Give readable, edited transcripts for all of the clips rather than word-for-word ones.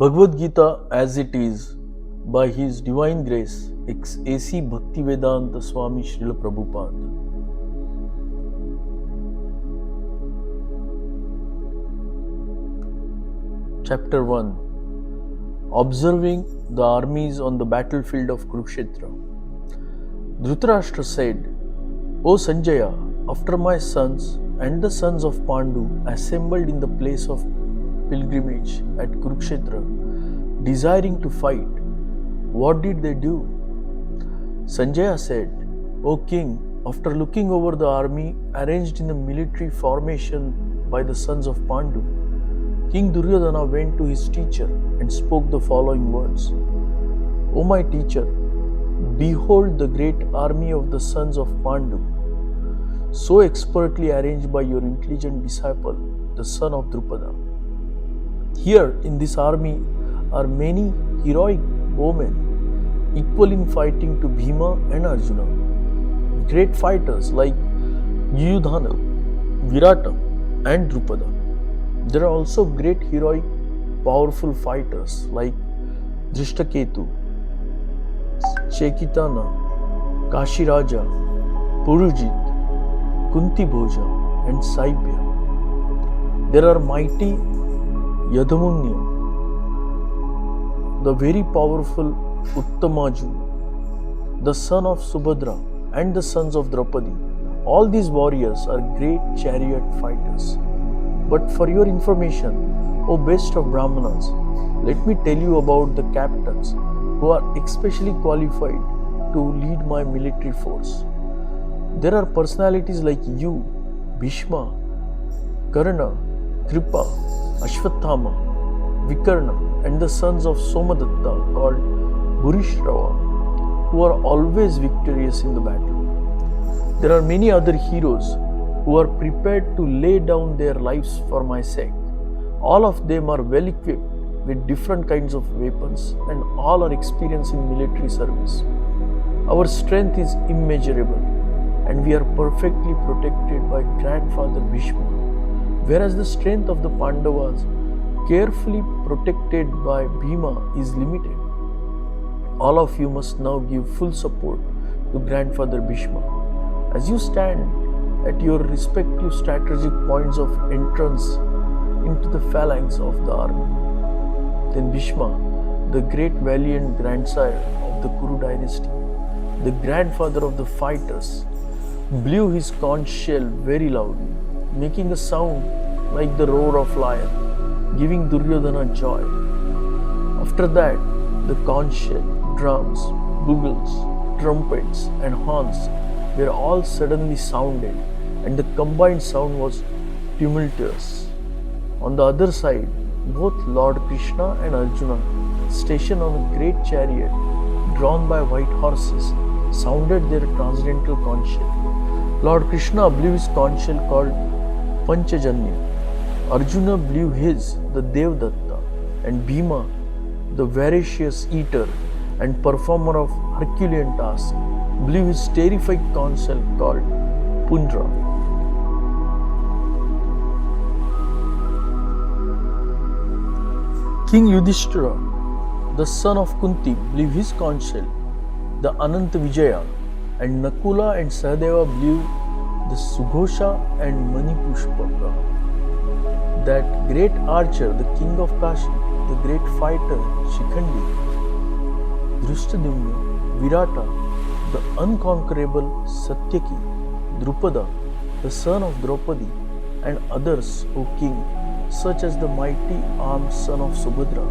Bhagavad-GITA as it is, by His Divine Grace, AC BhaktiVedanta Swami SRILA Prabhupada. Chapter 1. Observing the armies on the battlefield of Kurukshetra. Dhritarashtra said, O Sanjaya, after my sons and the sons of Pandu assembled in the place of pilgrimage at Kurukshetra, desiring to fight, what did they do? Sanjaya said, O king, after looking over the army arranged in the military formation by the sons of Pandu, King Duryodhana went to his teacher and spoke the following words. O my teacher, behold the great army of the sons of Pandu, so expertly arranged by your intelligent disciple, the son of Drupada. Here in this army are many heroic bowmen, equal in fighting to Bhima and Arjuna. Great fighters like Yudhana, Virata and Drupada. There are also great heroic, powerful fighters like Drishtaketu, Chekitana, Kashiraja, Purujit, Kunti Bhoja and Saibhya. There are mighty Yadhamunya, the very powerful Uttamaju, the son of Subhadra and the sons of Draupadi. All these warriors are great chariot fighters. But for your information, O best of Brahmanas, let me tell you about the captains who are especially qualified to lead my military force. There are personalities like you, Bhishma, Karna, Kripa, Ashwathama, Vikarna and the sons of Somadatta called Bhurishrava, who are always victorious in the battle. There are many other heroes who are prepared to lay down their lives for my sake. All of them are well equipped with different kinds of weapons and all are experienced in military service. Our strength is immeasurable and we are perfectly protected by grandfather Bhishma, whereas the strength of the Pandavas, carefully protected by Bhima, is limited. All of you must now give full support to grandfather Bhishma. As you stand at your respective strategic points of entrance into the phalanx of the army, then Bhishma, the great valiant grandsire of the Kuru dynasty, the grandfather of the fighters, blew his conch shell very loudly, making a sound like the roar of lion, giving Duryodhana joy. After that, the conch shell, drums, bugles, trumpets and horns were all suddenly sounded, and the combined sound was tumultuous. On the other side, both Lord Krishna and Arjuna, stationed on a great chariot drawn by white horses, sounded their transcendental conch shell. Lord Krishna blew his conch shell called Panchajanya. Arjuna blew his, the Devdatta, and Bhima, the voracious eater and performer of Herculean tasks, blew his terrific conch shell called Pundra. King Yudhishthira, the son of Kunti, blew his conch shell, the Ananta Vijaya, and Nakula and Sahadeva blew the Sughosha and Manipushpaka. That great archer, the king of Kashi, the great fighter Shikhandi, Drishtadyumna, Virata, the unconquerable Satyaki, Drupada, the son of Draupadi, and others, O king, such as the mighty armed son of Subhadra,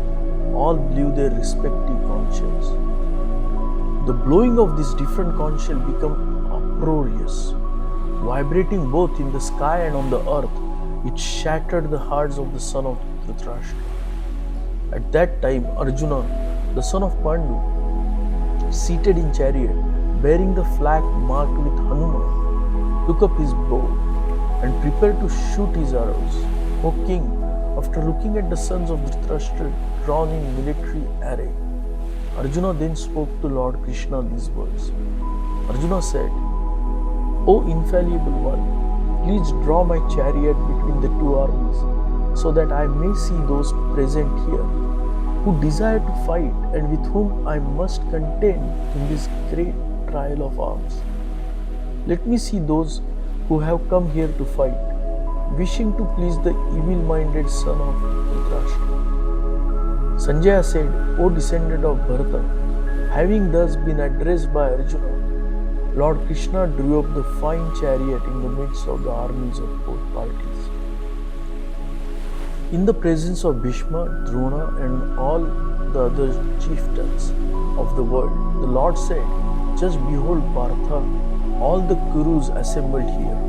all blew their respective conch shells. The blowing of these different conch shells became uproarious, vibrating both in the sky and on the earth, which shattered the hearts of the son of Dhritarashtra. At that time, Arjuna, the son of Pandu, seated in chariot, bearing the flag marked with Hanuman, took up his bow and prepared to shoot his arrows. O king, after looking at the sons of Dhritarashtra drawn in military array, Arjuna then spoke to Lord Krishna these words. Arjuna said, O infallible one, please draw my chariot between the two armies, so that I may see those present here. who desire to fight and with whom I must contend in this great trial of arms. Let me see those who have come here to fight, wishing to please the evil-minded son of Dhritarashtra. Sanjaya said, O descendant of Bharata, having thus been addressed by Arjuna, Lord Krishna drew up the fine chariot in the midst of the armies of both parties. In the presence of Bhishma, Drona and all the other chieftains of the world, the Lord said, just behold Partha, all the Kurus assembled here.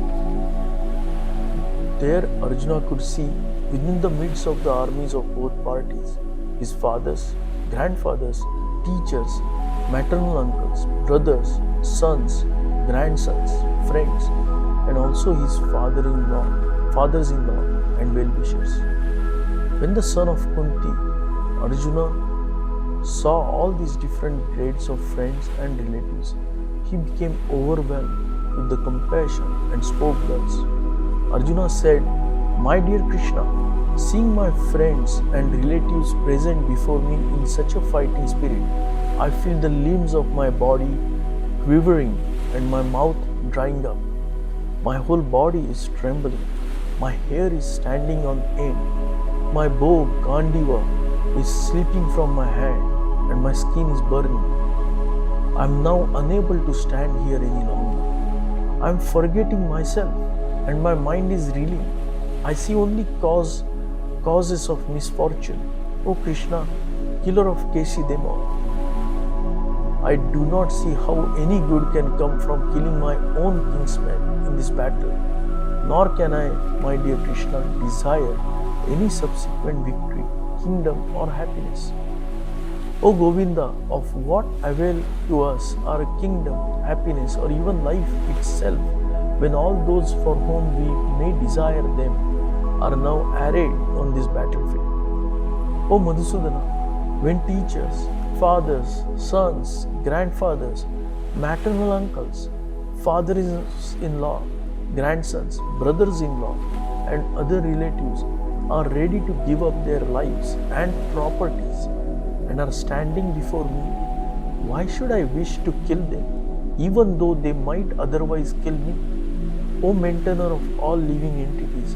There Arjuna could see within the midst of the armies of both parties his fathers, grandfathers, teachers, maternal uncles, brothers, sons, grandsons, friends, and also his fathers-in-law and well-wishers. When the son of Kunti, Arjuna, saw all these different grades of friends and relatives, he became overwhelmed with the compassion and spoke thus. Arjuna said, My dear Krishna, seeing my friends and relatives present before me in such a fighting spirit, I feel the limbs of my body quivering and my mouth drying up. My whole body is trembling. My hair is standing on end. My bow, Gandiva, is slipping from my hand and my skin is burning. I am now unable to stand here any longer. I am forgetting myself and my mind is reeling. I see only causes of misfortune. O Krishna, killer of Keshi them all. I do not see how any good can come from killing my own kinsmen in this battle, nor can I, my dear Krishna, desire any subsequent victory, kingdom or happiness. O Govinda, of what avail to us are a kingdom, happiness or even life itself, when all those for whom we may desire them are now arrayed on this battlefield? O Madhusudana, when teachers, fathers, sons, grandfathers, maternal uncles, fathers-in-law, grandsons, brothers-in-law, and other relatives are ready to give up their lives and properties and are standing before me, why should I wish to kill them, even though they might otherwise kill me? O maintainer of all living entities,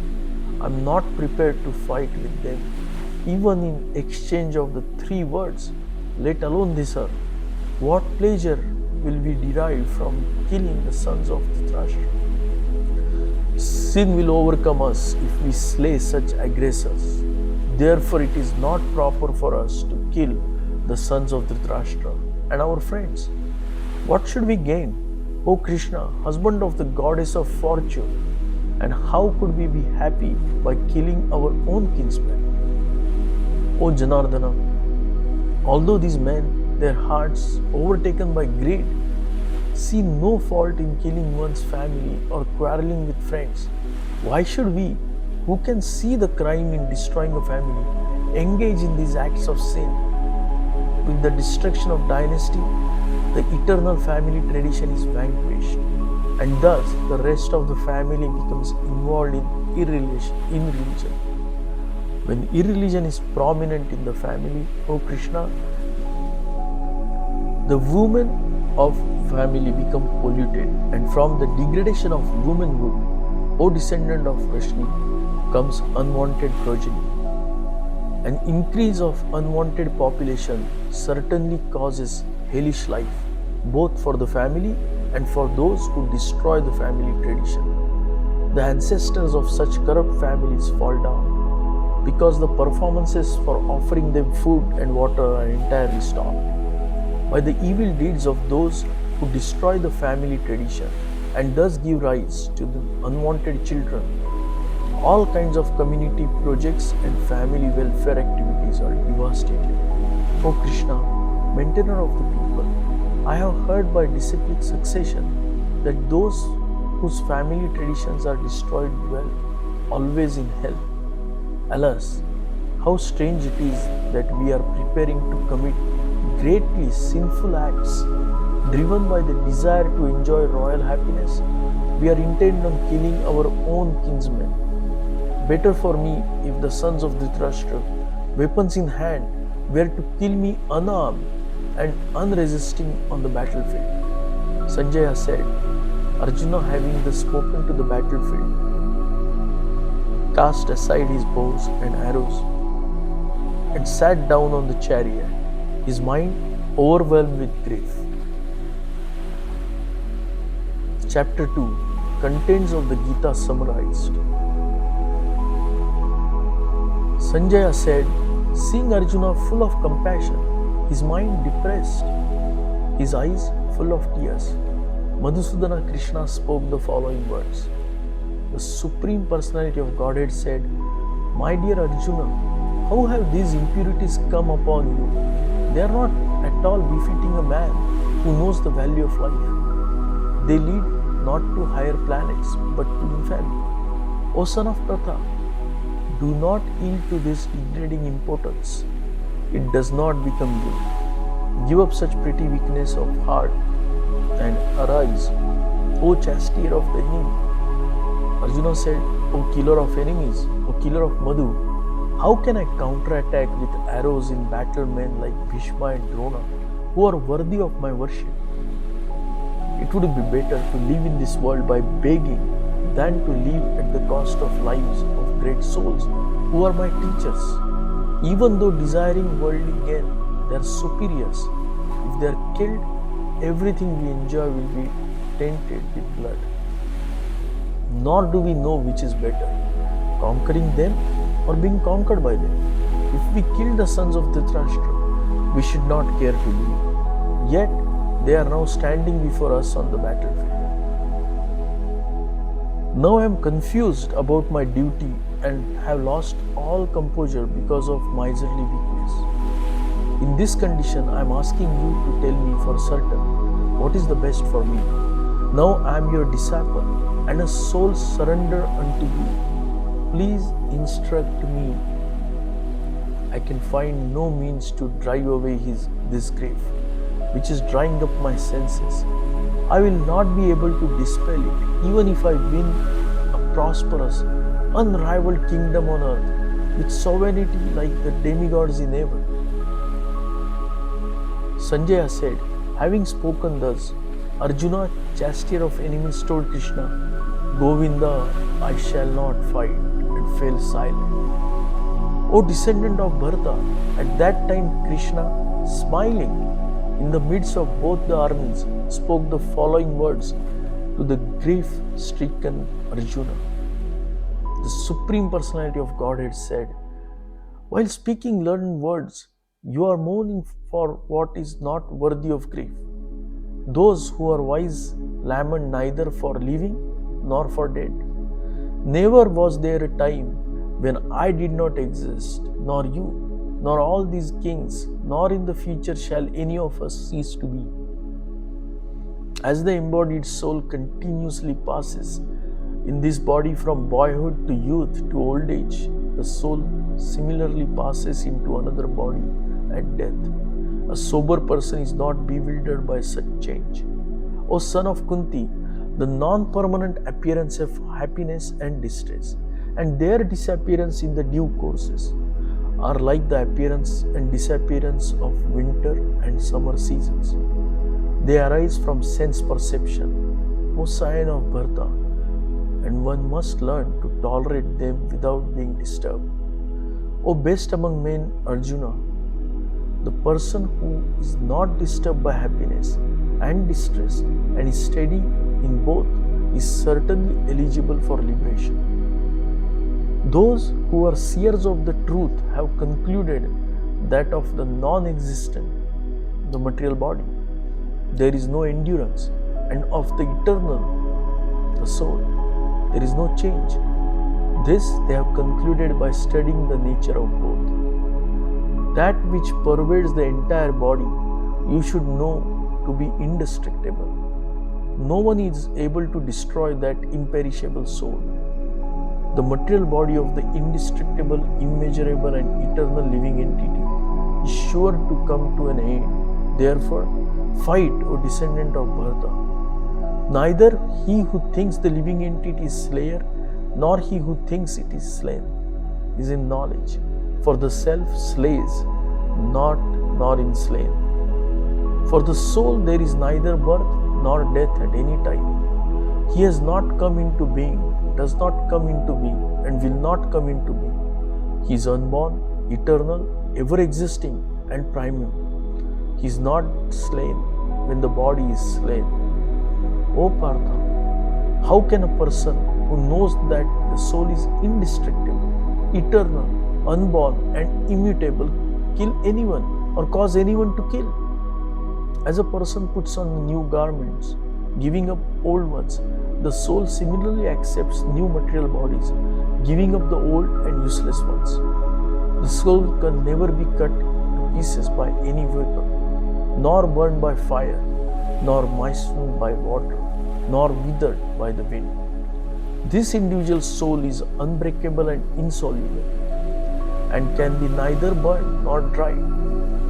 I am not prepared to fight with them, even in exchange of the 3 words, let alone this earth. What pleasure will we derive from killing the sons of Dhritarashtra? Sin will overcome us if we slay such aggressors. Therefore, it is not proper for us to kill the sons of Dhritarashtra and our friends. What should we gain? O Krishna, husband of the goddess of fortune, and how could we be happy by killing our own kinsmen? O Janardana, although these men, their hearts overtaken by greed, see no fault in killing one's family or quarreling with friends, why should we, who can see the crime in destroying a family, engage in these acts of sin? With the destruction of dynasty, the eternal family tradition is vanquished, and thus the rest of the family becomes involved in irreligion. When irreligion is prominent in the family, O Krishna, the women of family become polluted, and from the degradation of womanhood, O descendant of Rashmi, comes unwanted progeny. An increase of unwanted population certainly causes hellish life, both for the family and for those who destroy the family tradition. The ancestors of such corrupt families fall down because the performances for offering them food and water are entirely stopped. By the evil deeds of those who destroy the family tradition and thus give rise to the unwanted children, all kinds of community projects and family welfare activities are devastated. O Krishna, maintainer of the people, I have heard by disciplic succession that those whose family traditions are destroyed dwell always in hell. Alas, how strange it is that we are preparing to commit greatly sinful acts. Driven by the desire to enjoy royal happiness, we are intent on killing our own kinsmen. Better for me if the sons of Dhritarashtra, weapons in hand, were to kill me unarmed and unresisting on the battlefield. Sanjaya said, Arjuna, having thus spoken to the battlefield, cast aside his bows and arrows and sat down on the chariot, his mind overwhelmed with grief. Chapter 2, Contents of the Gita summarized. Sanjaya said, seeing Arjuna full of compassion, his mind depressed, his eyes full of tears, Madhusudana Krishna spoke the following words. The Supreme Personality of Godhead said, My dear Arjuna, how have these impurities come upon you? They are not at all befitting a man who knows the value of life. They lead not to higher planets but to infamy. O son of Pratha, do not yield to this degrading importance. It does not become you. Give up such pretty weakness of heart and arise, O chastier of the enemy. Arjuna said, O killer of enemies, O killer of Madhu, how can I counterattack with arrows in battle men like Bhishma and Drona, who are worthy of my worship? It would be better to live in this world by begging than to live at the cost of lives of great souls who are my teachers. Even though desiring worldly gain, they are superiors. If they are killed, everything we enjoy will be tainted with blood. Nor do we know which is better, conquering them or being conquered by them. If we kill the sons of Dhritarashtra, we should not care to live. Yet, they are now standing before us on the battlefield. Now I am confused about my duty and have lost all composure because of miserly weakness. In this condition, I am asking you to tell me for certain what is the best for me. Now I am your disciple and a soul surrender unto you. Please instruct me. I can find no means to drive away this grief, which is drying up my senses. I will not be able to dispel it, even if I win a prosperous, unrivaled kingdom on earth, with sovereignty like the demigods in heaven. Sanjaya said, having spoken thus, Arjuna, chastier of enemies, told Krishna, Govinda, I shall not fight, and fell silent. O descendant of Bharata, at that time Krishna, smiling in the midst of both the armies, spoke the following words to the grief-stricken Arjuna. The Supreme Personality of Godhead said, while speaking learned words, you are mourning for what is not worthy of grief. Those who are wise lament neither for living nor for dead. Never was there a time when I did not exist, nor you, nor all these kings, nor in the future shall any of us cease to be. As the embodied soul continuously passes in this body from boyhood to youth to old age, the soul similarly passes into another body at death. A sober person is not bewildered by such change. O son of Kunti, the non-permanent appearance of happiness and distress, and their disappearance in the due courses, are like the appearance and disappearance of winter and summer seasons. They arise from sense perception, O scion of Bharata, and one must learn to tolerate them without being disturbed. O best among men, Arjuna, the person who is not disturbed by happiness and distress and is steady in both is certainly eligible for liberation. Those who are seers of the truth have concluded that of the non-existent, the material body, there is no endurance, and of the eternal, the soul, there is no change. This they have concluded by studying the nature of both. That which pervades the entire body, you should know to be indestructible. No one is able to destroy that imperishable soul. The material body of the indestructible, immeasurable and eternal living entity is sure to come to an end. Therefore, fight, O descendant of Bharata. Neither he who thinks the living entity is slayer, nor he who thinks it is slain, is in knowledge. For the self slays, not nor in slain. For the soul there is neither birth nor death at any time. He has not come into being, does not come into being, and will not come into being. He is unborn, eternal, ever-existing, and primal. He is not slain when the body is slain. O Partha, how can a person who knows that the soul is indestructible, eternal, unborn, and immutable kill anyone or cause anyone to kill? As a person puts on new garments, giving up old ones, the soul similarly accepts new material bodies, giving up the old and useless ones. The soul can never be cut to pieces by any weapon, nor burned by fire, nor moistened by water, nor withered by the wind. This individual soul is unbreakable and insoluble, and can be neither burned nor dried.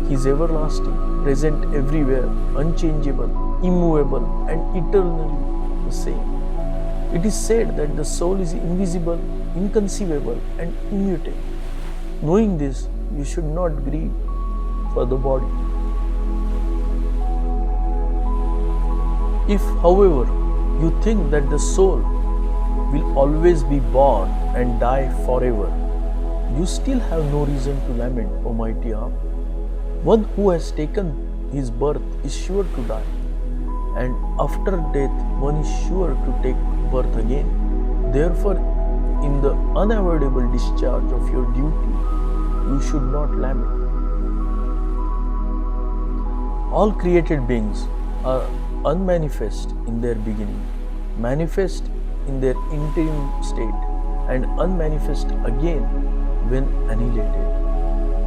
He is everlasting, present everywhere, unchangeable, immovable, and eternally the same. It is said that the soul is invisible, inconceivable, and immutable. Knowing this, you should not grieve for the body. If, however, you think that the soul will always be born and die forever, you still have no reason to lament, O mighty arm. One who has taken his birth is sure to die, and after death one is sure to take birth again. Therefore, in the unavoidable discharge of your duty, you should not lament. All created beings are unmanifest in their beginning, manifest in their interim state, and unmanifest again when annihilated.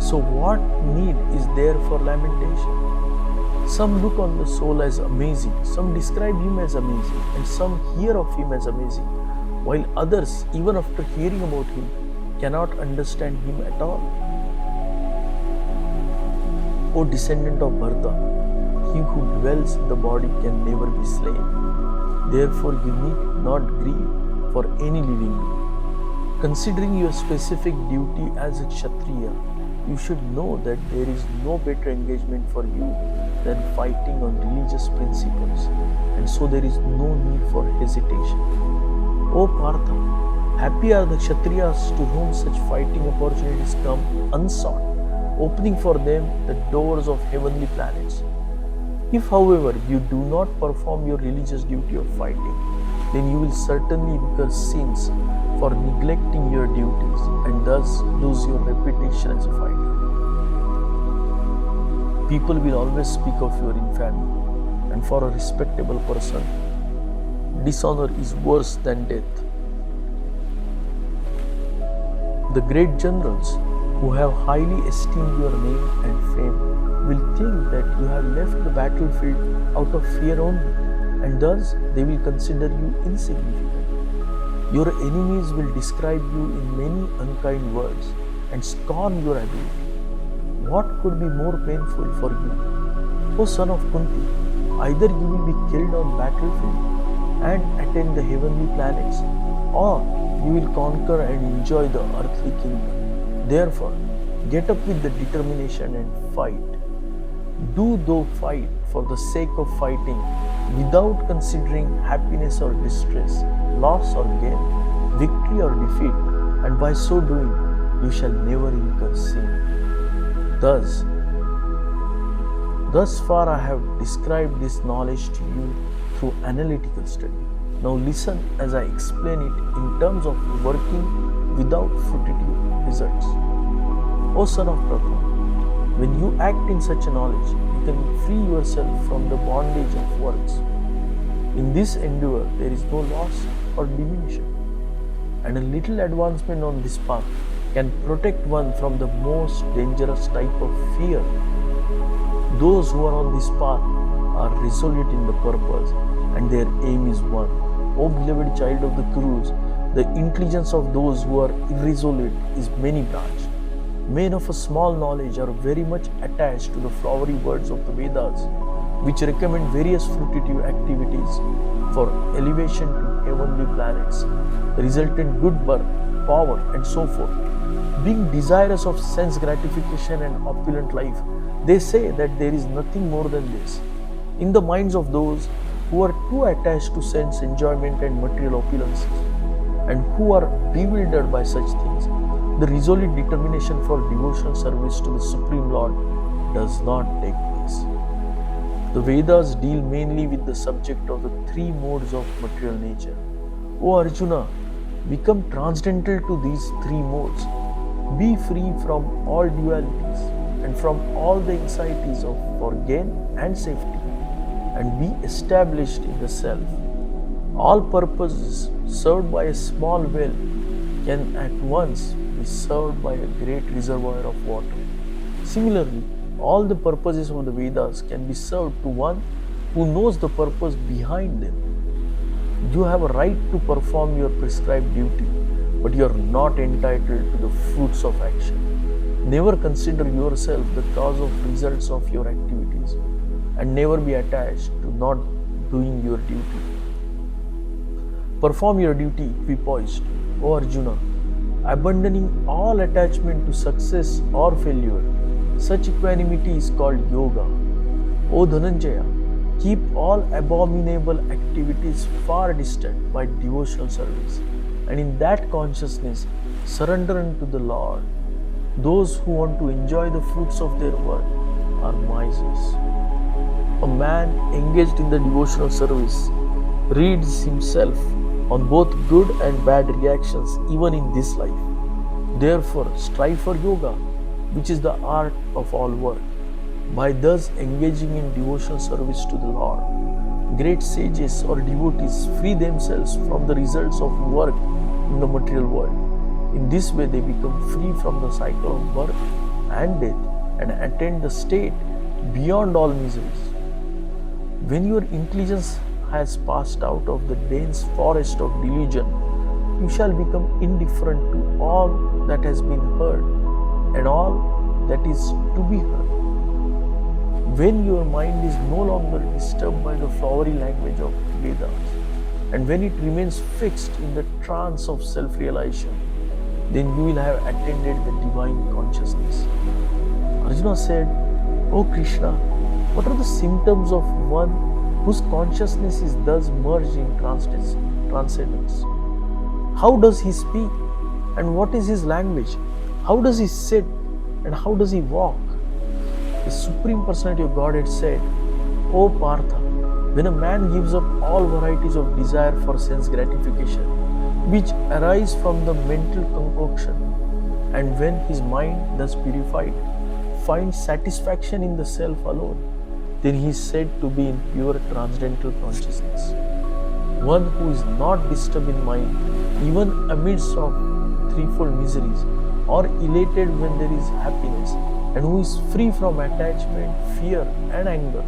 So what need is there for lamentation? Some look on the soul as amazing, some describe him as amazing, and some hear of him as amazing, while others, even after hearing about him, cannot understand him at all. O descendant of Bharata, he who dwells in the body can never be slain. Therefore you need not grieve for any living being. Considering your specific duty as a Kshatriya, you should know that there is no better engagement for you than fighting on religious principles, and so there is no need for hesitation. O Partha, happy are the Kshatriyas to whom such fighting opportunities come unsought, opening for them the doors of heavenly planets. If, however, you do not perform your religious duty of fighting, then you will certainly incur sins for neglecting your duties and thus lose your reputation as a fighter. People will always speak of your infamy, and for a respectable person, dishonor is worse than death. The great generals who have highly esteemed your name and fame will think that you have left the battlefield out of fear only, and thus they will consider you insignificant. Your enemies will describe you in many unkind words and scorn your ability. What could be more painful for you? O son of Kunti, either you will be killed on battlefield and attain the heavenly planets, or you will conquer and enjoy the earthly kingdom. Therefore, get up with the determination and fight. Do thou fight for the sake of fighting, without considering happiness or distress, loss or gain, victory or defeat, and by so doing, you shall never incur sin. Thus far I have described this knowledge to you through analytical study. Now listen as I explain it in terms of working without fruitive results. O son of Prafulla, when you act in such a knowledge, you can free yourself from the bondage of works. In this endeavor, there is no loss or diminution, and a little advancement on this path can protect one from the most dangerous type of fear. Those who are on this path are resolute in the purpose, and their aim is one. O beloved child of the Kurus, the intelligence of those who are irresolute is many-branched. Men of a small knowledge are very much attached to the flowery words of the Vedas, which recommend various fruitive activities for elevation to heavenly planets, resultant good birth, power, and so forth. being desirous of sense gratification and opulent life, they say that there is nothing more than this. In the minds of those who are too attached to sense enjoyment and material opulences, and who are bewildered by such things, the resolute determination for devotional service to the Supreme Lord does not take place. The Vedas deal mainly with the subject of the three modes of material nature. O Arjuna, become transcendental to these three modes. Be free from all dualities and from all the anxieties for gain and safety, and be established in the self. All purposes served by a small well can at once be served by a great reservoir of water. Similarly, all the purposes of the Vedas can be served to one who knows the purpose behind them. You have a right to perform your prescribed duty, but you are not entitled to the fruits of action. Never consider yourself the cause of results of your activities, and never be attached to not doing your duty. Perform your duty equipoised, O Arjuna, abandoning all attachment to success or failure. Such equanimity is called yoga. O Dhananjaya, keep all abominable activities far distant by devotional service, and in that consciousness surrender unto the Lord. Those who want to enjoy the fruits of their work are misers. A man engaged in the devotional service reads himself on both good and bad reactions even in this life. Therefore, strive for yoga, which is the art of all work. By thus engaging in devotional service to the Lord, great sages or devotees free themselves from the results of work in the material world. In this way, they become free from the cycle of birth and death and attain the state beyond all miseries. When your intelligence has passed out of the dense forest of delusion, you shall become indifferent to all that has been heard and all that is to be heard. When your mind is no longer disturbed by the flowery language of Vedas, and when it remains fixed in the trance of self-realization, then you will have attained the divine consciousness. Arjuna said, O Krishna, what are the symptoms of one whose consciousness is thus merged in transcendence? How does he speak? And what is his language? How does he sit? And how does he walk? The Supreme Personality of Godhead said, O Partha, when a man gives up all varieties of desire for sense gratification, which arise from the mental concoction, and when his mind, thus purified, finds satisfaction in the self alone, then he is said to be in pure transcendental consciousness. One who is not disturbed in mind, even amidst of threefold miseries, or elated when there is happiness, and who is free from attachment, fear, and anger,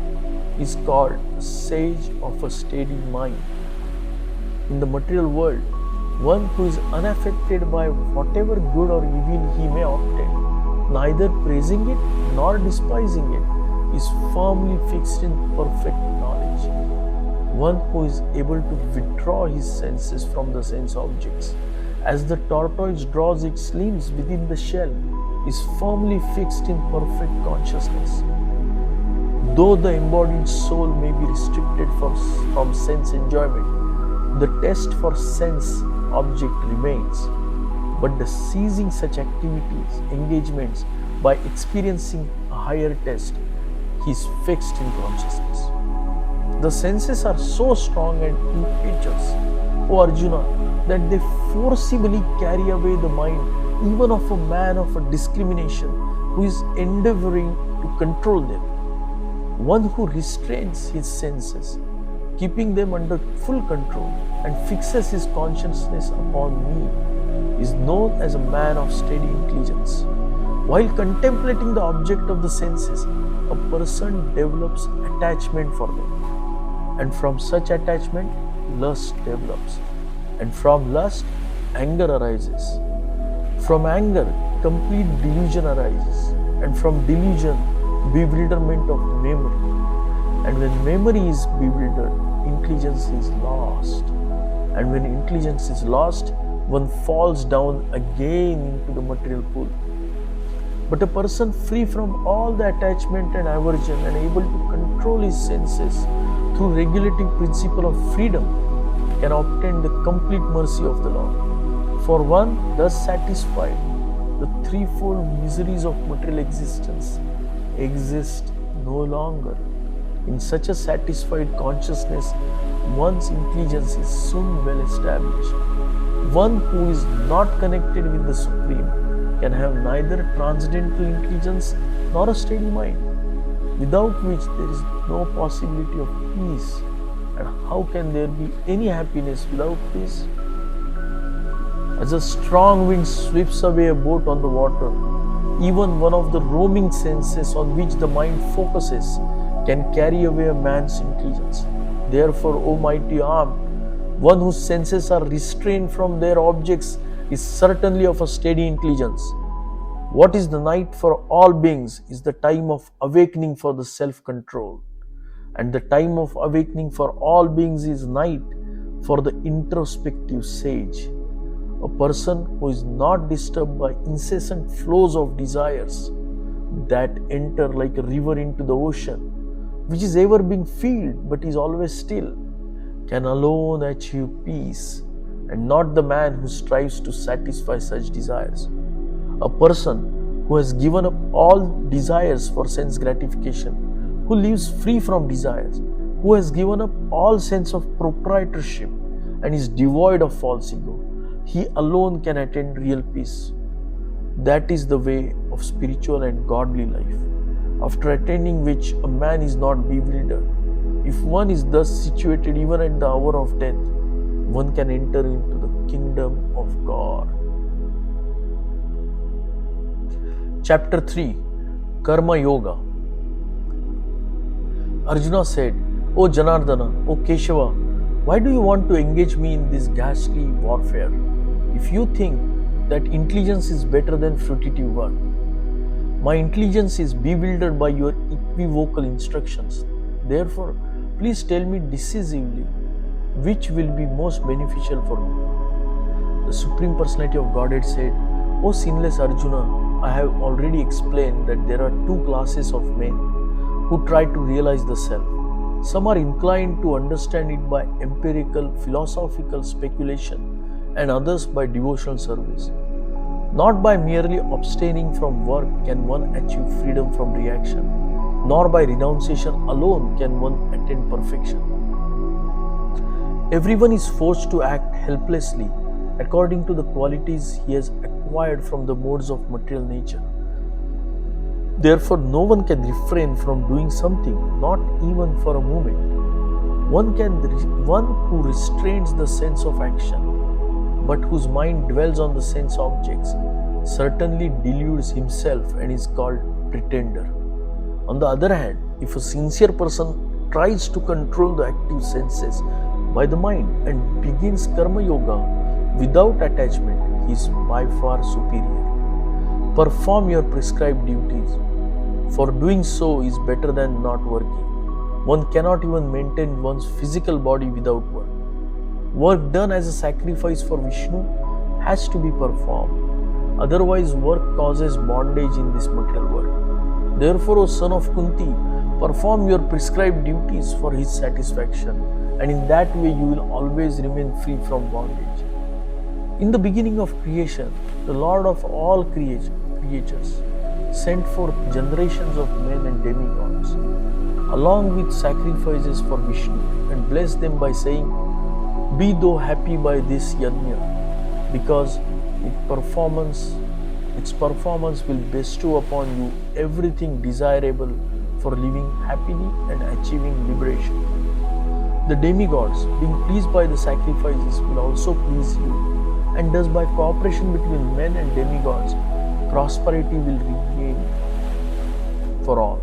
is called a sage of a steady mind. In the material world, one who is unaffected by whatever good or evil he may obtain, neither praising it nor despising it, is firmly fixed in perfect knowledge. One who is able to withdraw his senses from the sense objects, as the tortoise draws its limbs within the shell, is firmly fixed in perfect consciousness. Though the embodied soul may be restricted from sense enjoyment, the test for sense object remains. But the ceasing such activities, engagements, by experiencing a higher test, he is fixed in consciousness. The senses are so strong and impetuous, O Arjuna, that they forcibly carry away the mind even of a man of a discrimination who is endeavoring to control them. One who restrains his senses, keeping them under full control, and fixes his consciousness upon me, is known as a man of steady intelligence. While contemplating the object of the senses, a person develops attachment for them, and from such attachment, lust develops, and from lust, anger arises. From anger, complete delusion arises, and from delusion, bewilderment of memory. And when memory is bewildered, intelligence is lost. And when intelligence is lost, one falls down again into the material pool. But a person free from all the attachment and aversion and able to control his senses through regulative principle of freedom can obtain the complete mercy of the Lord. For one thus satisfied, the threefold miseries of material existence exist no longer. In such a satisfied consciousness, one's intelligence is soon well established. One who is not connected with the Supreme can have neither transcendental intelligence nor a steady mind, without which there is no possibility of peace. And how can there be any happiness without peace? As a strong wind sweeps away a boat on the water, even one of the roaming senses on which the mind focuses can carry away a man's intelligence. Therefore, O mighty arm, one whose senses are restrained from their objects is certainly of a steady intelligence. What is the night for all beings is the time of awakening for the self-control. And the time of awakening for all beings is night for the introspective sage. A person who is not disturbed by incessant flows of desires that enter like a river into the ocean, which is ever being filled but is always still, can alone achieve peace, and not the man who strives to satisfy such desires. A person who has given up all desires for sense gratification, who lives free from desires, who has given up all sense of proprietorship and is devoid of false ego, he alone can attain real peace. That is the way of spiritual and godly life, after attaining which a man is not bewildered. If one is thus situated even at the hour of death, one can enter into the kingdom of God. Chapter 3, Karma Yoga. Arjuna said, O Janardana, O Keshava, why do you want to engage me in this ghastly warfare? If you think that intelligence is better than fruitive work, my intelligence is bewildered by your equivocal instructions. Therefore, please tell me decisively which will be most beneficial for me. The Supreme Personality of Godhead said, O sinless Arjuna, I have already explained that there are two classes of men who try to realize the self. Some are inclined to understand it by empirical, philosophical speculation, and others by devotional service. Not by merely abstaining from work can one achieve freedom from reaction, nor by renunciation alone can one attain perfection. Everyone is forced to act helplessly according to the qualities he has acquired from the modes of material nature. Therefore, no one can refrain from doing something, not even for a moment. One who restrains the sense of action, but whose mind dwells on the sense objects, certainly deludes himself and is called pretender. On the other hand, if a sincere person tries to control the active senses by the mind and begins karma yoga without attachment, he is by far superior. Perform your prescribed duties, for doing so is better than not working. One cannot even maintain one's physical body without work. Work done as a sacrifice for Vishnu has to be performed. Otherwise, work causes bondage in this material world. Therefore, O son of Kunti, perform your prescribed duties for his satisfaction, and in that way you will always remain free from bondage. In the beginning of creation, the Lord of all creatures sent forth generations of men and demigods, along with sacrifices for Vishnu, and blessed them by saying, Be thou happy by this yajna, because its performance will bestow upon you everything desirable for living happily and achieving liberation. The demigods, being pleased by the sacrifices, will also please you, and thus by cooperation between men and demigods, prosperity will regain for all.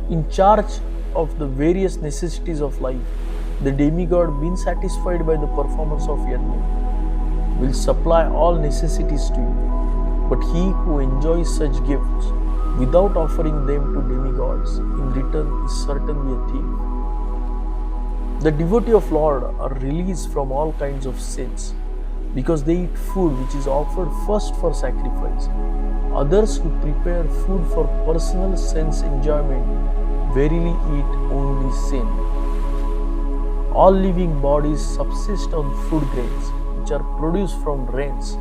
In charge of the various necessities of life, the demigod, being satisfied by the performance of yajna, will supply all necessities to you. But he who enjoys such gifts without offering them to demigods in return is certainly a thief. The devotee of Lord are released from all kinds of sins. because they eat food which is offered first for sacrifice. Others who prepare food for personal sense enjoyment verily eat only sin. All living bodies subsist on food grains which are produced from rains.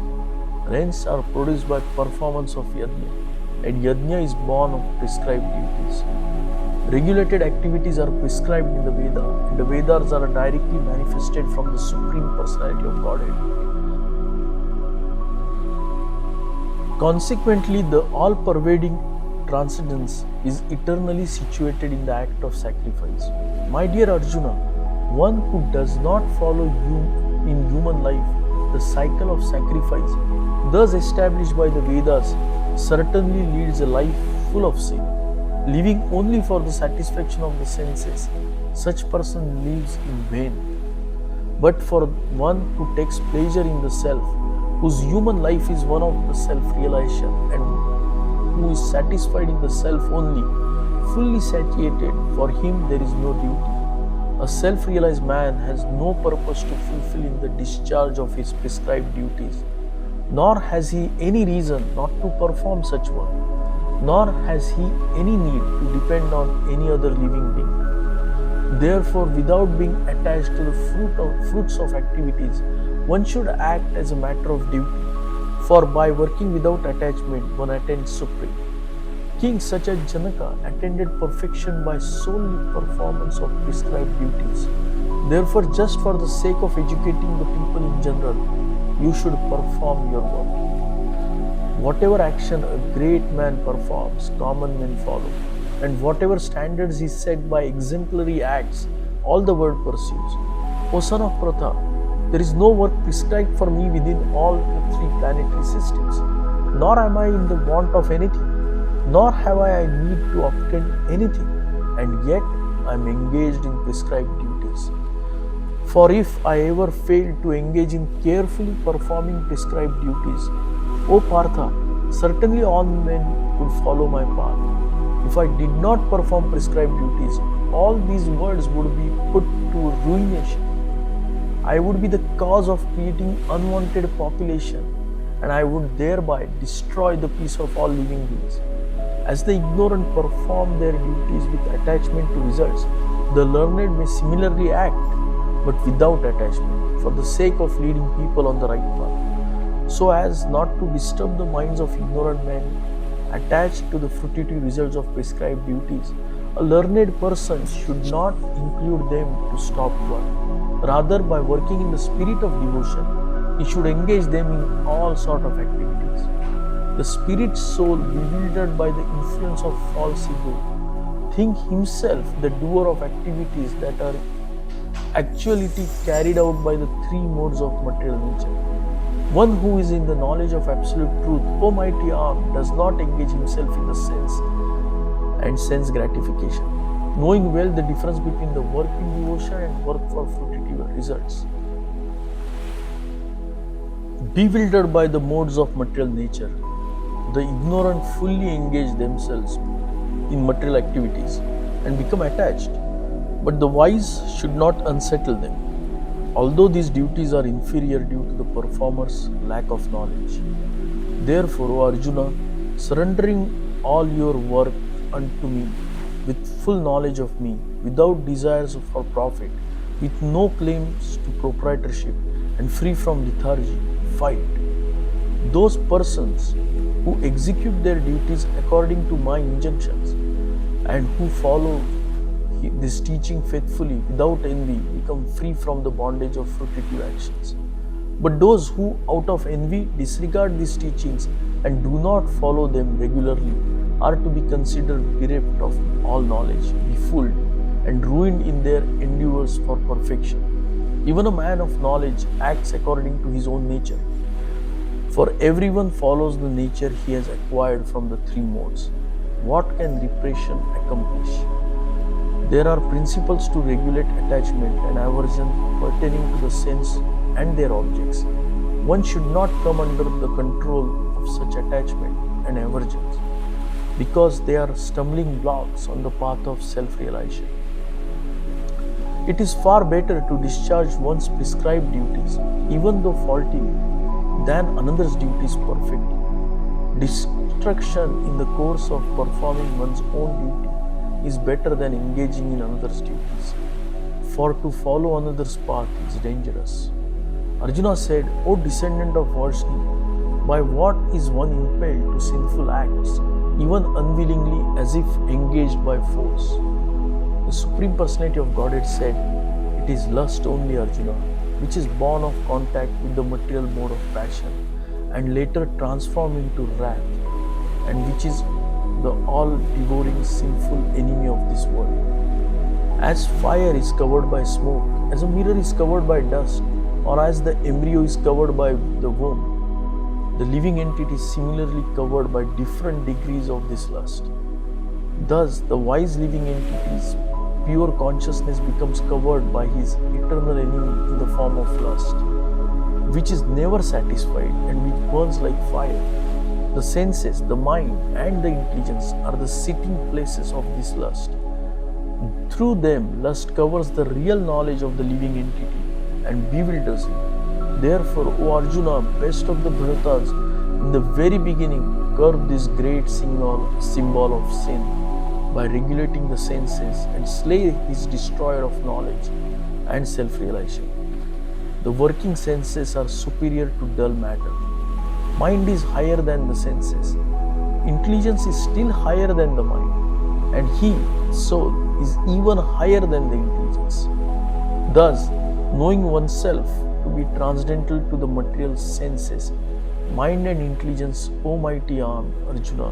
Rains are produced by performance of yajna, and yajna is born of prescribed duties. Regulated activities are prescribed in the Veda, and the Vedas are directly manifested from the Supreme Personality of Godhead. Consequently, the all-pervading transcendence is eternally situated in the act of sacrifice. My dear Arjuna, one who does not follow in human life the cycle of sacrifice, thus established by the Vedas, certainly leads a life full of sin. Living only for the satisfaction of the senses, such person lives in vain. But for one who takes pleasure in the self, whose human life is one of the self-realization, and who is satisfied in the self only, fully satiated, for him there is no duty. A self-realized man has no purpose to fulfill in the discharge of his prescribed duties, nor has he any reason not to perform such work, nor has he any need to depend on any other living being. Therefore, without being attached to the fruits of activities, one should act as a matter of duty, for by working without attachment, one attains supreme. Kings such as Janaka attained perfection by solely performance of prescribed duties. Therefore, just for the sake of educating the people in general, you should perform your work. Whatever action a great man performs, common men follow, and whatever standards he set by exemplary acts, all the world pursues. O son of Pratha, there is no work prescribed for me within all the three planetary systems, nor am I in the want of anything, nor have I need to obtain anything, and yet I am engaged in prescribed duties. For if I ever failed to engage in carefully performing prescribed duties, O Partha, certainly all men would follow my path. If I did not perform prescribed duties, all these worlds would be put to ruination. I would be the cause of creating unwanted population, and I would thereby destroy the peace of all living beings. As the ignorant perform their duties with attachment to results, the learned may similarly act, but without attachment, for the sake of leading people on the right path, so as not to disturb the minds of ignorant men attached to the fruitive results of prescribed duties. A learned person should not include them to stop work. Rather, by working in the spirit of devotion, he should engage them in all sorts of activities. The spirit soul, bewildered by the influence of false ego, think himself the doer of activities that are actuality carried out by the three modes of material nature. One who is in the knowledge of absolute truth, O mighty arm, does not engage himself in the sense and sense gratification, knowing well the difference between the work in devotion and work for fruitive results. Bewildered by the modes of material nature, the ignorant fully engage themselves in material activities and become attached, but the wise should not unsettle them, although these duties are inferior due to the performer's lack of knowledge. Therefore, O Arjuna, surrendering all your work unto me with full knowledge of me, without desires for profit, with no claims to proprietorship, and free from lethargy, fight. Those persons who execute their duties according to my injunctions and who follow this teaching faithfully without envy become free from the bondage of fruitive actions. But those who out of envy disregard these teachings and do not follow them regularly are to be considered bereft of all knowledge, befooled, and ruined in their endeavors for perfection. Even a man of knowledge acts according to his own nature, for everyone follows the nature he has acquired from the three modes. What can repression accomplish? There are principles to regulate attachment and aversion pertaining to the sense and their objects. One should not come under the control of such attachment and aversions, because they are stumbling blocks on the path of self-realization. It is far better to discharge one's prescribed duties, even though faulty, than another's duties perfectly. Destruction in the course of performing one's own duty is better than engaging in another's duties. For to follow another's path is dangerous. Arjuna said, O descendant of Varshni, by what is one impelled to sinful acts, even unwillingly as if engaged by force? The Supreme Personality of Godhead said, it is lust only, Arjuna, which is born of contact with the material mode of passion and later transformed into wrath, and which is the all-devouring sinful enemy of this world. As fire is covered by smoke, as a mirror is covered by dust, or as the embryo is covered by the womb, the living entity is similarly covered by different degrees of this lust. Thus, the wise living entity's pure consciousness becomes covered by his eternal enemy in the form of lust, which is never satisfied and which burns like fire. The senses, the mind, and the intelligence are the sitting places of this lust. Through them, lust covers the real knowledge of the living entity and bewilders him. Therefore, O Arjuna, best of the Bharatas, in the very beginning, curb this great symbol of sin by regulating the senses and slay his destroyer of knowledge and self-realization. The working senses are superior to dull matter. Mind is higher than the senses. Intelligence is still higher than the mind, and he, soul, is even higher than the intelligence. Thus, knowing oneself to be transcendental to the material senses, mind and intelligence, O mighty arm, Arjuna,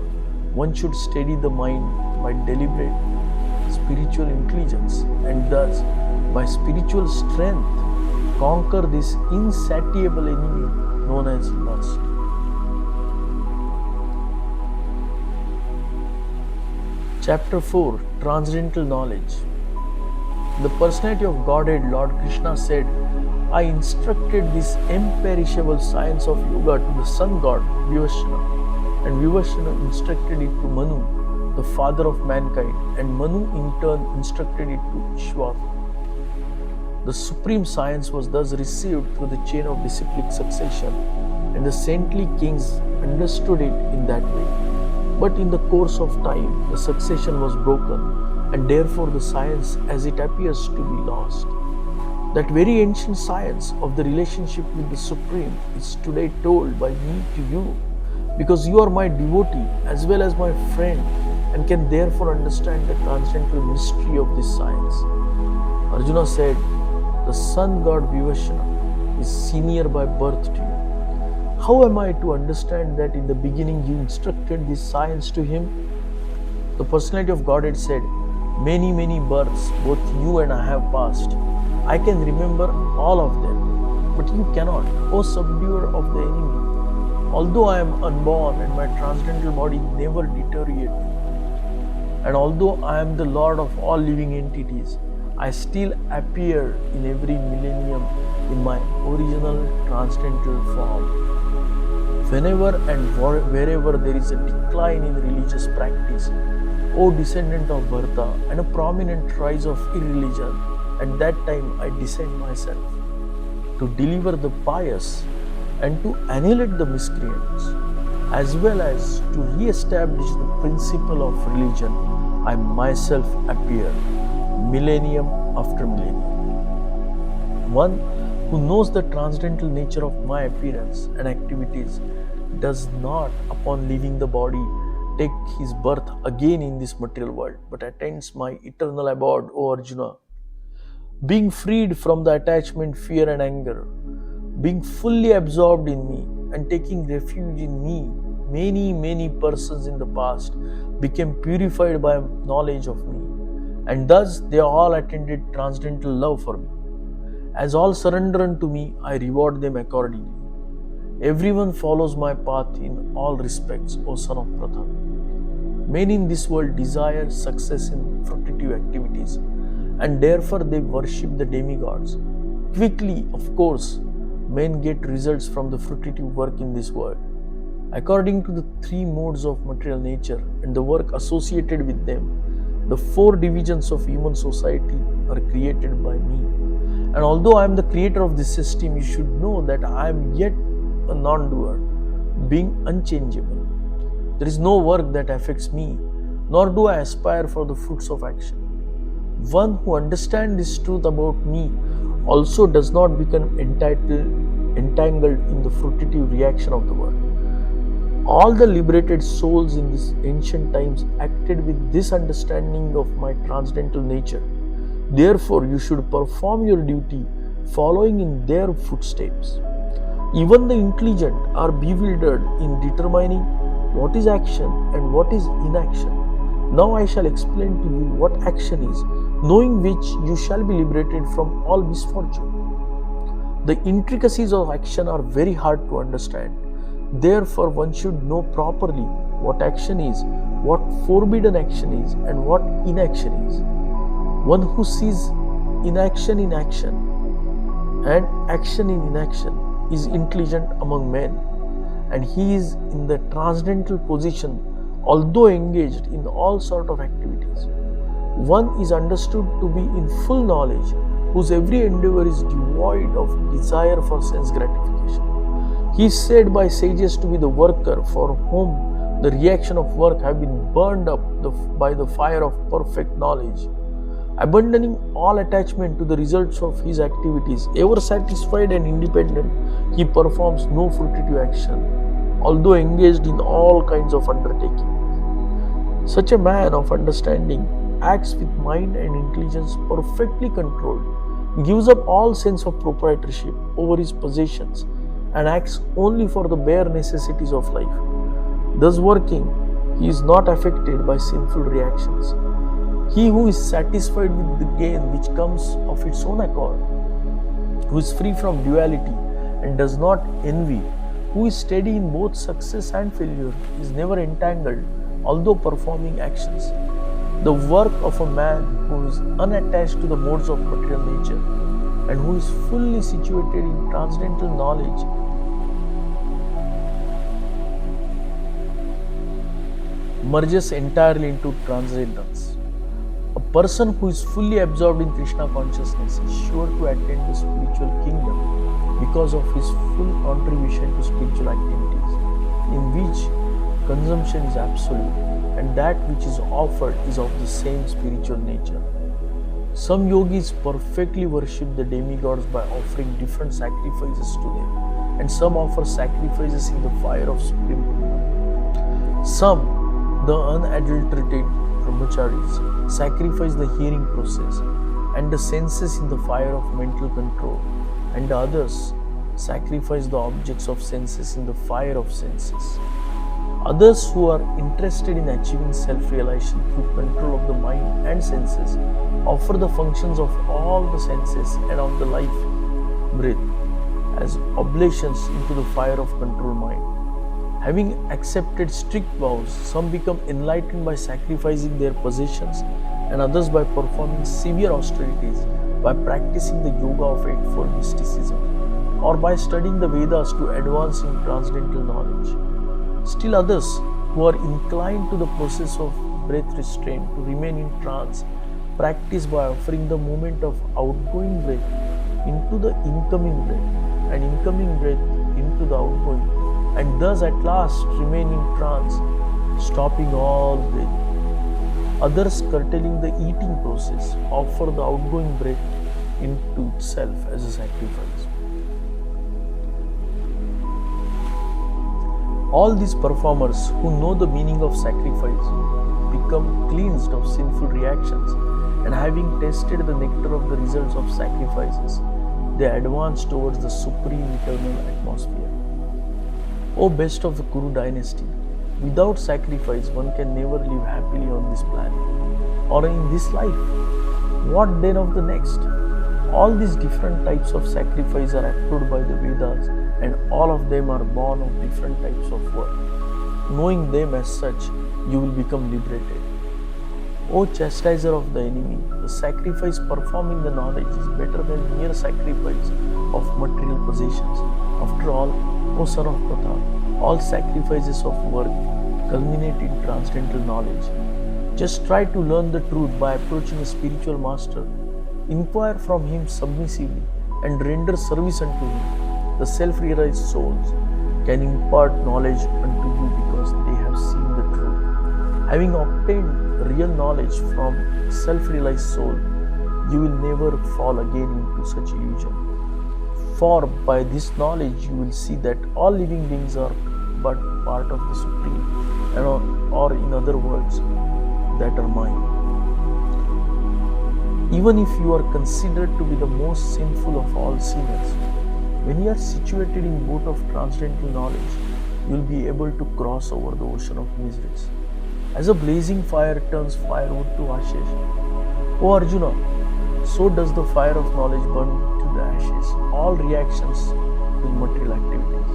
one should steady the mind by deliberate spiritual intelligence, and thus, by spiritual strength, conquer this insatiable enemy known as lust. Chapter 4, Transcendental Knowledge. The Personality of Godhead, Lord Krishna said, I instructed this imperishable science of yoga to the sun god Vivasvana, and Vivasvana instructed it to Manu, the father of mankind, and Manu in turn instructed it to Ishwara. The supreme science was thus received through the chain of disciplic succession, and the saintly kings understood it in that way. But in the course of time, the succession was broken, and therefore the science as it appears to be lost. That very ancient science of the relationship with the Supreme is today told by me to you, because you are my devotee as well as my friend, and can therefore understand the transcendental mystery of this science. Arjuna said, the sun god Vivasvana is senior by birth to you. How am I to understand that in the beginning you instructed this science to him? The Personality of Godhead said, many, many births both you and I have passed. I can remember all of them, but you cannot, O subduer of the enemy. Although I am unborn and my transcendental body never deteriorates, and although I am the Lord of all living entities, I still appear in every millennium in my original transcendental form. Whenever and wherever there is a decline in religious practice, O descendant of Bharata, and a prominent rise of irreligion, at that time I descend myself to deliver the pious and to annihilate the miscreants, as well as to re-establish the principle of religion. I myself appear, millennium after millennium. One who knows the transcendental nature of my appearance and activities does not, upon leaving the body, take his birth again in this material world, but attains my eternal abode, O Arjuna. Being freed from the attachment, fear and anger, being fully absorbed in me and taking refuge in me, many persons in the past became purified by knowledge of me, and thus they all attained transcendental love for me. As all surrender unto me, I reward them accordingly. Everyone follows my path in all respects, O son of Pratha. Men in this world desire success in fruitive activities, and therefore they worship the demigods. Quickly, of course, men get results from the fruitive work in this world. According to the three modes of material nature and the work associated with them, the four divisions of human society are created by me. And although I am the creator of this system, you should know that I am yet a non-doer, being unchangeable. There is no work that affects me, nor do I aspire for the fruits of action. One who understands this truth about me also does not become entangled in the fruitive reaction of the world. All the liberated souls in these ancient times acted with this understanding of my transcendental nature. Therefore, you should perform your duty following in their footsteps. Even the intelligent are bewildered in determining what is action and what is inaction. Now I shall explain to you what action is, knowing which you shall be liberated from all misfortune. The intricacies of action are very hard to understand. Therefore, one should know properly what action is, what forbidden action is, and what inaction is. One who sees inaction in action and action in inaction is intelligent among men, and he is in the transcendental position although engaged in all sort of activities. One is understood to be in full knowledge, whose every endeavor is devoid of desire for sense gratification. He is said by sages to be the worker for whom the reaction of work have been burned up by the fire of perfect knowledge. Abandoning all attachment to the results of his activities, ever satisfied and independent, he performs no fruitive action, although engaged in all kinds of undertaking. Such a man of understanding acts with mind and intelligence perfectly controlled, gives up all sense of proprietorship over his possessions, and acts only for the bare necessities of life. Thus working, he is not affected by sinful reactions. He who is satisfied with the gain which comes of its own accord, who is free from duality and does not envy, who is steady in both success and failure, is never entangled, although performing actions. The work of a man who is unattached to the modes of material nature and who is fully situated in transcendental knowledge merges entirely into transcendence. A person who is fully absorbed in Krishna consciousness is sure to attain the spiritual kingdom because of his full contribution to spiritual activities, in which consumption is absolute and that which is offered is of the same spiritual nature. Some yogis perfectly worship the demigods by offering different sacrifices to them, and some offer sacrifices in the fire of Supreme Buddha. Some, the unadulterated brahmacharis, sacrifice the hearing process and the senses in the fire of mental control, and the others sacrifice the objects of senses in the fire of senses. Others who are interested in achieving self-realization through control of the mind and senses offer the functions of all the senses and of the life breath as oblations into the fire of control mind. Having accepted strict vows, some become enlightened by sacrificing their possessions, and others by performing severe austerities, by practicing the yoga of Eightfold Mysticism, or by studying the Vedas to advance in transcendental knowledge. Still others, who are inclined to the process of breath restraint to remain in trance, practice by offering the movement of outgoing breath into the incoming breath and incoming breath into the outgoing, and thus at last remain in trance, stopping all breath. Others, curtailing the eating process, offer the outgoing breath into itself as a sacrifice. All these performers who know the meaning of sacrifice become cleansed of sinful reactions, and having tasted the nectar of the results of sacrifices, they advance towards the supreme eternal atmosphere. O best of the Kuru dynasty, without sacrifice one can never live happily on this planet or in this life. What then of the next? All these different types of sacrifice are approved by the Vedas, and all of them are born of different types of work. Knowing them as such, you will become liberated. O chastiser of the enemy, the sacrifice performed in the knowledge is better than mere sacrifice of material possessions. After all, O son of Pratap, all sacrifices of work culminate in transcendental knowledge. Just try to learn the truth by approaching a spiritual master. Inquire from him submissively and render service unto him. the self-realized souls can impart knowledge unto you because they have seen the truth. Having obtained real knowledge from self-realized soul, you will never fall again into such illusion. For by this knowledge you will see that all living beings are but part of the Supreme, or in other words, that are mine. Even if you are considered to be the most sinful of all sinners, when you are situated in boat of transcendental knowledge, you will be able to cross over the ocean of miseries. As a blazing fire turns firewood to ashes, O Arjuna, so does the fire of knowledge burn to the ashes all reactions to material activities.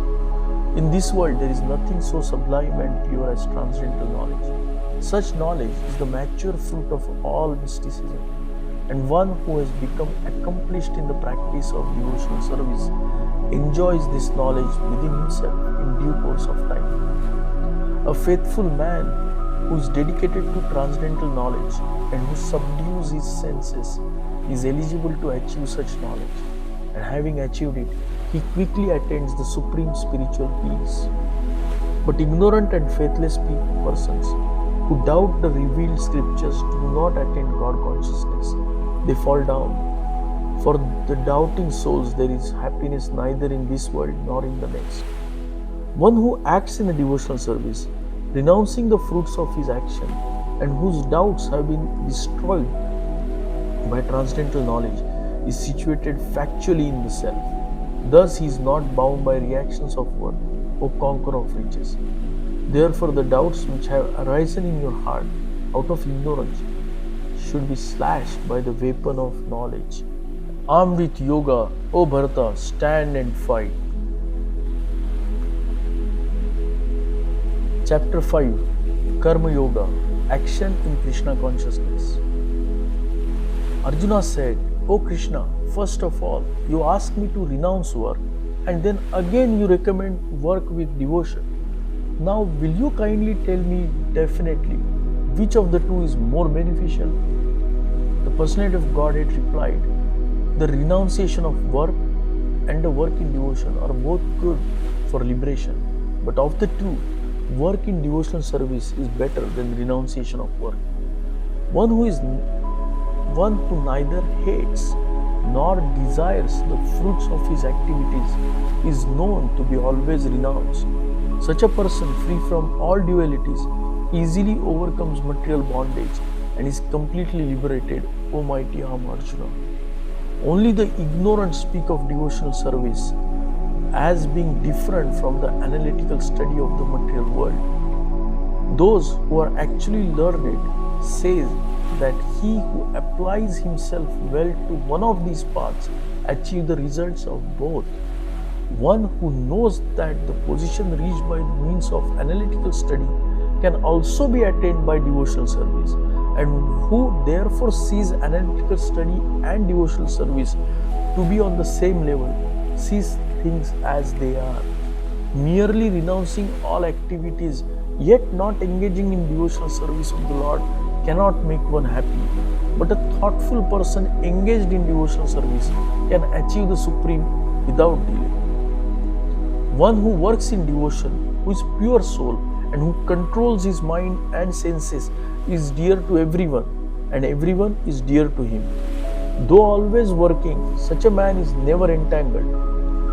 In this world, there is nothing so sublime and pure as transcendental knowledge. Such knowledge is the mature fruit of all mysticism, and one who has become accomplished in the practice of devotional service enjoys this knowledge within himself in due course of time. A faithful man who is dedicated to transcendental knowledge and who subdues his senses is eligible to achieve such knowledge, and having achieved it, he quickly attains the supreme spiritual peace. But ignorant and faithless persons who doubt the revealed scriptures do not attain God consciousness. They fall down. For the doubting souls, there is happiness neither in this world nor in the next. One who acts in a devotional service, renouncing the fruits of his action, and whose doubts have been destroyed by transcendental knowledge, is situated factually in the self. Thus he is not bound by reactions of worth, O conqueror of riches. Therefore the doubts which have arisen in your heart out of ignorance should be slashed by the weapon of knowledge. Armed with yoga, O Bharata, stand and fight. Chapter 5, Karma Yoga, Action in Krishna Consciousness. Arjuna said, O Krishna, first of all, you ask me to renounce work, and then again you recommend work with devotion. Now, will you kindly tell me definitely which of the two is more beneficial? The personality of Godhead replied, the renunciation of work and the work in devotion are both good for liberation. But of the two, work in devotional service is better than renunciation of work. One who neither hates nor desires the fruits of his activities is known to be always renounced. Such a person, free from all dualities, easily overcomes material bondage and is completely liberated, O mighty arm Arjuna. Only the ignorant speak of devotional service as being different from the analytical study of the material world. Those who are actually learned say that he who applies himself well to one of these paths achieves the results of both. One who knows that the position reached by means of analytical study can also be attained by devotional service, and who therefore sees analytical study and devotional service to be on the same level, sees things as they are. Merely renouncing all activities yet not engaging in devotional service of the Lord cannot make one happy. But a thoughtful person engaged in devotional service can achieve the Supreme without delay. One who works in devotion, who is pure soul and who controls his mind and senses, is dear to everyone, and everyone is dear to him. Though always working, such a man is never entangled.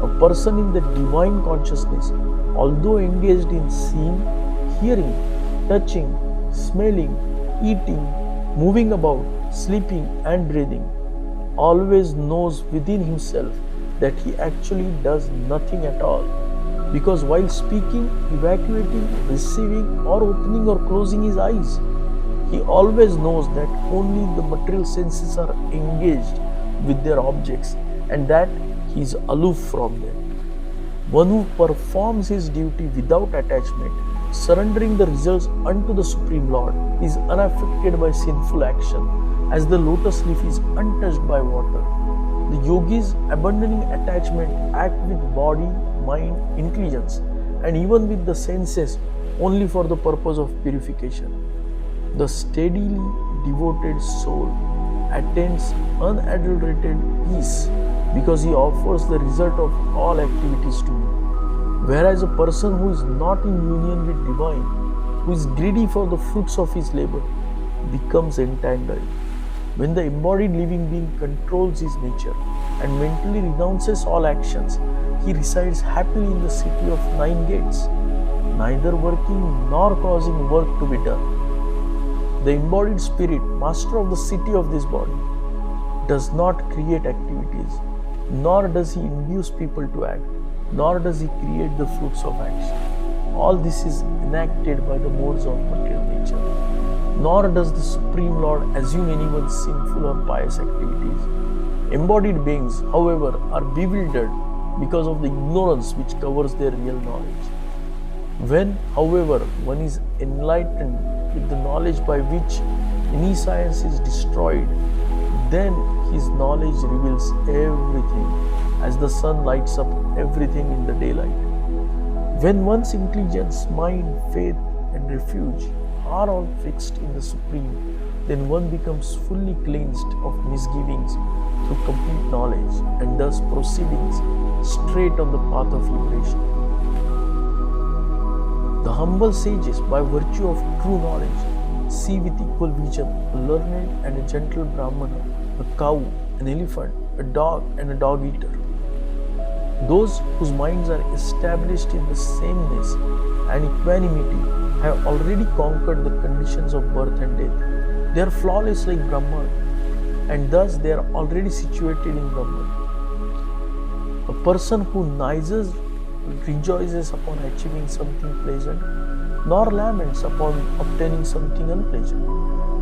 A person in the divine consciousness, although engaged in seeing, hearing, touching, smelling, eating, moving about, sleeping and breathing, always knows within himself that he actually does nothing at all. Because while speaking, evacuating, receiving or opening or closing his eyes, he always knows that only the material senses are engaged with their objects and that he is aloof from them. One who performs his duty without attachment, surrendering the results unto the Supreme Lord, is unaffected by sinful action, as the lotus leaf is untouched by water. The yogis, abandoning attachment, act with body, mind, intelligence, and even with the senses only for the purpose of purification. The steadily devoted soul attains unadulterated peace because he offers the result of all activities to me. Whereas a person who is not in union with divine, who is greedy for the fruits of his labor, becomes entangled. When the embodied living being controls his nature and mentally renounces all actions, he resides happily in the city of 9 gates, neither working nor causing work to be done. The embodied spirit, master of the city of this body, does not create activities, nor does he induce people to act, nor does he create the fruits of action. All this is enacted by the modes of material nature. Nor does the Supreme Lord assume anyone's sinful or pious activities. Embodied beings, however, are bewildered because of the ignorance which covers their real knowledge. When, however, one is enlightened with the knowledge by which any science is destroyed, then his knowledge reveals everything, as the sun lights up everything in the daylight. When one's intelligence, mind, faith, and refuge are all fixed in the Supreme, then one becomes fully cleansed of misgivings through complete knowledge, and thus proceedings straight on the path of liberation. The humble sages, by virtue of true knowledge, see with equal vision a learned and a gentle Brahmana, a cow, an elephant, a dog, and a dog-eater. Those whose minds are established in the sameness and equanimity have already conquered the conditions of birth and death. They are flawless like Brahman, and thus they are already situated in Brahman. A person who neither rejoices upon achieving something pleasant, nor laments upon obtaining something unpleasant,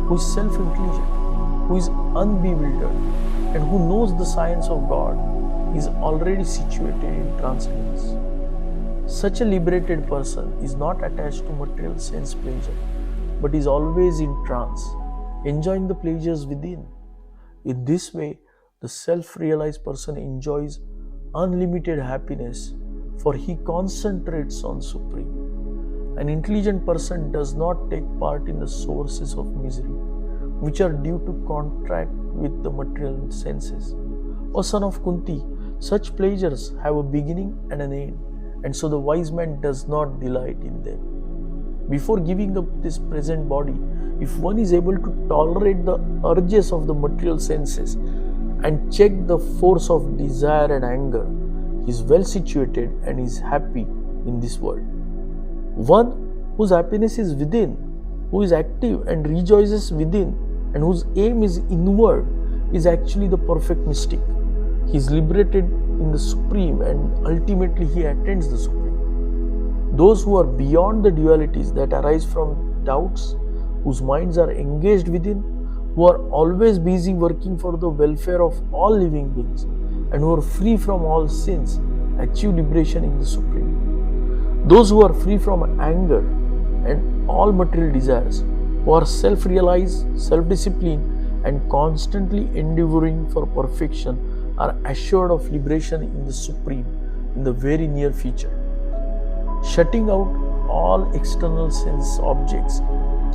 who is self-intelligent, who is unbewildered, and who knows the science of God, is already situated in transcendence. Such a liberated person is not attached to material sense pleasure, but is always in trance, enjoying the pleasures within. In this way, the self-realized person enjoys unlimited happiness, for he concentrates on Supreme. An intelligent person does not take part in the sources of misery, which are due to contact with the material senses. O son of Kunti, such pleasures have a beginning and an end, and so the wise man does not delight in them. Before giving up this present body, if one is able to tolerate the urges of the material senses and check the force of desire and anger, he is well situated and is happy in this world. One whose happiness is within, who is active and rejoices within, and whose aim is inward, is actually the perfect mystic. He is liberated in the Supreme, and ultimately he attains the Supreme. Those who are beyond the dualities that arise from doubts, whose minds are engaged within, who are always busy working for the welfare of all living beings, and who are free from all sins, achieve liberation in the Supreme. Those who are free from anger and all material desires, who are self-realized, self-disciplined, and constantly endeavoring for perfection, are assured of liberation in the Supreme in the very near future. Shutting out all external sense objects,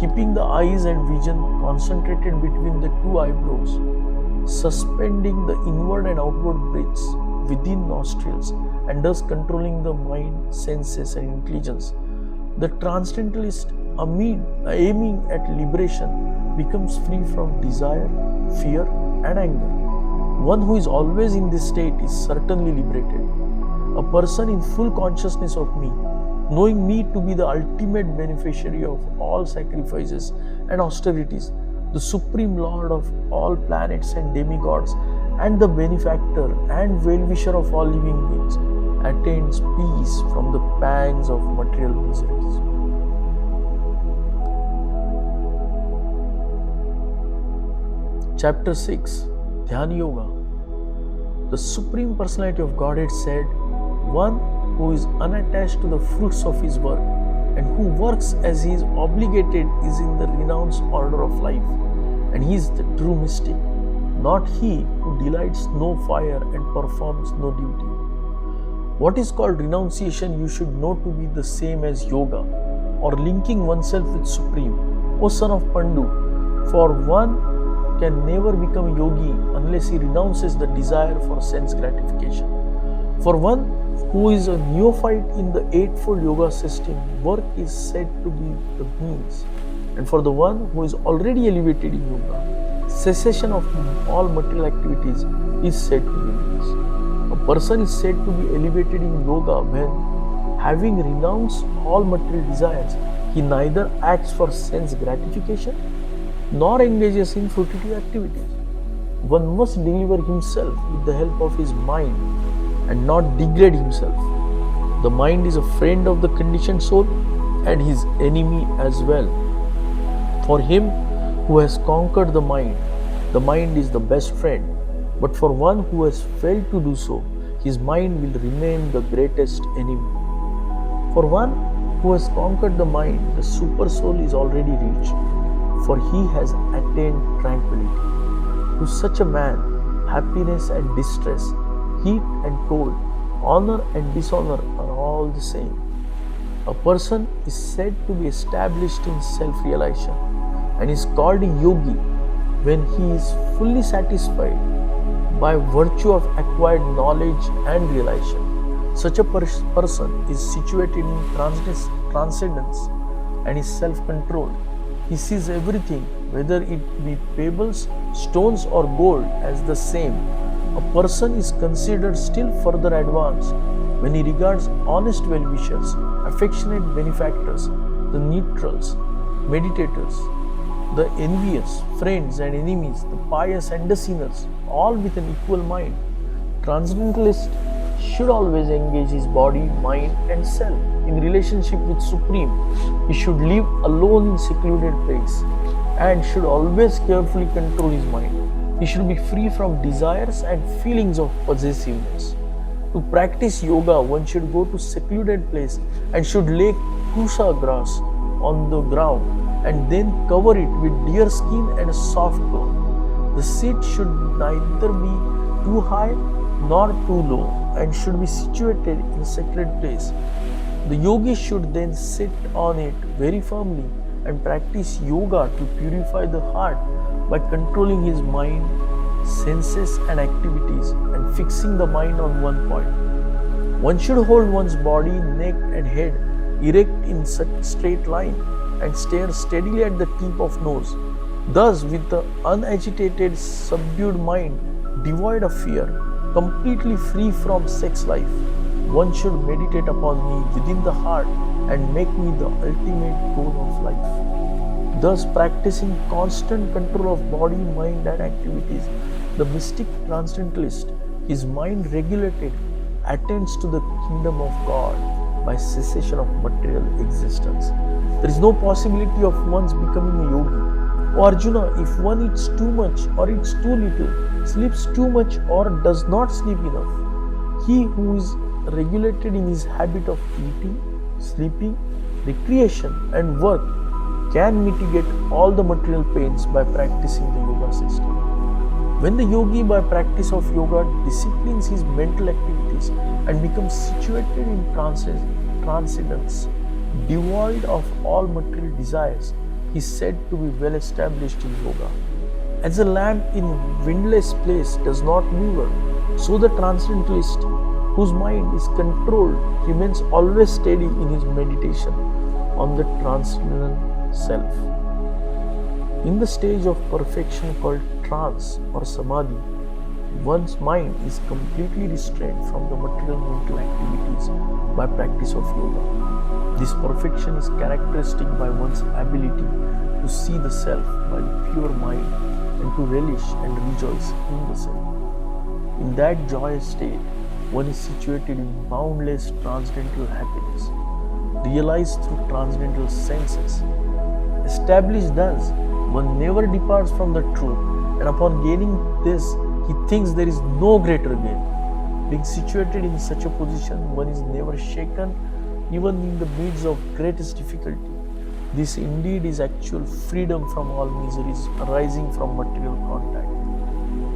keeping the eyes and vision concentrated between the two eyebrows, suspending the inward and outward breaths within nostrils, and thus controlling the mind, senses, and intelligence, the transcendentalist, aiming at liberation, becomes free from desire, fear, and anger. One who is always in this state is certainly liberated. A person in full consciousness of me, knowing me to be the ultimate beneficiary of all sacrifices and austerities, the Supreme Lord of all planets and demigods, and the benefactor and well-wisher of all living beings, attains peace from the pangs of material miseries. Chapter 6, Dhyana Yoga. The Supreme Personality of Godhead said, one who is unattached to the fruits of his work and who works as he is obligated is in the renounced order of life, and he is the true mystic, not he who delights no fire and performs no duty. What is called renunciation you should know to be the same as yoga, or linking oneself with Supreme, O son of Pandu, for one can never become a yogi unless he renounces the desire for sense gratification. For one who is a neophyte in the Eightfold Yoga system, work is said to be the means. And for the one who is already elevated in yoga, cessation of all material activities is said to be means. A person is said to be elevated in yoga when, having renounced all material desires, he neither acts for sense gratification nor engages in fruitive activities. One must deliver himself with the help of his mind and not degrade himself. The mind is a friend of the conditioned soul and his enemy as well. For him who has conquered the mind is the best friend. But for one who has failed to do so, his mind will remain the greatest enemy. For one who has conquered the mind, the super soul is already reached, for he has attained tranquility. To such a man, happiness and distress, heat and cold, honor and dishonor are all the same. A person is said to be established in self-realization and is called a yogi when he is fully satisfied by virtue of acquired knowledge and realization. Such a person is situated in transcendence and is self-controlled. He sees everything, whether it be pebbles, stones or gold, as the same. A person is considered still further advanced when he regards honest well-wishers, affectionate benefactors, the neutrals, meditators, the envious, friends and enemies, the pious and the sinners, all with an equal mind. Transcendentalist should always engage his body, mind and self in relationship with Supreme. He should live alone in secluded place and should always carefully control his mind. He should be free from desires and feelings of possessiveness. To practice yoga, one should go to secluded place and should lay kusa grass on the ground and then cover it with deer skin and a soft cloth. The seat should neither be too high nor too low and should be situated in a sacred place. The yogi should then sit on it very firmly and practice yoga to purify the heart by controlling his mind, senses and activities and fixing the mind on one point. One should hold one's body, neck and head erect in such straight line and stare steadily at the tip of nose. Thus, with the unagitated, subdued mind, devoid of fear, completely free from sex life, one should meditate upon me within the heart and make me the ultimate goal of life. Thus, practicing constant control of body, mind and activities, the mystic transcendentalist, his mind regulated, attains to the kingdom of God by cessation of material existence. There is no possibility of one's becoming a yogi. O Arjuna, if one eats too much or eats too little, sleeps too much or does not sleep enough, he who is regulated in his habit of eating, sleeping, recreation and work can mitigate all the material pains by practicing the yoga system. When the yogi by practice of yoga disciplines his mental activities and becomes situated in transcendence, devoid of all material desires, he is said to be well established in yoga. As a lamp in windless place does not waver, so the transcendentalist, whose mind is controlled, remains always steady in his meditation on the transcendent self. In the stage of perfection called trance or samadhi, one's mind is completely restrained from the material mental activities by practice of yoga. This perfection is characteristic by one's ability to see the self by the pure mind and to relish and rejoice in the self. In that joyous state, one is situated in boundless transcendental happiness, realized through transcendental senses. Established thus, one never departs from the truth, and upon gaining this, he thinks there is no greater gain. Being situated in such a position, one is never shaken even in the midst of greatest difficulty. This indeed is actual freedom from all miseries arising from material contact.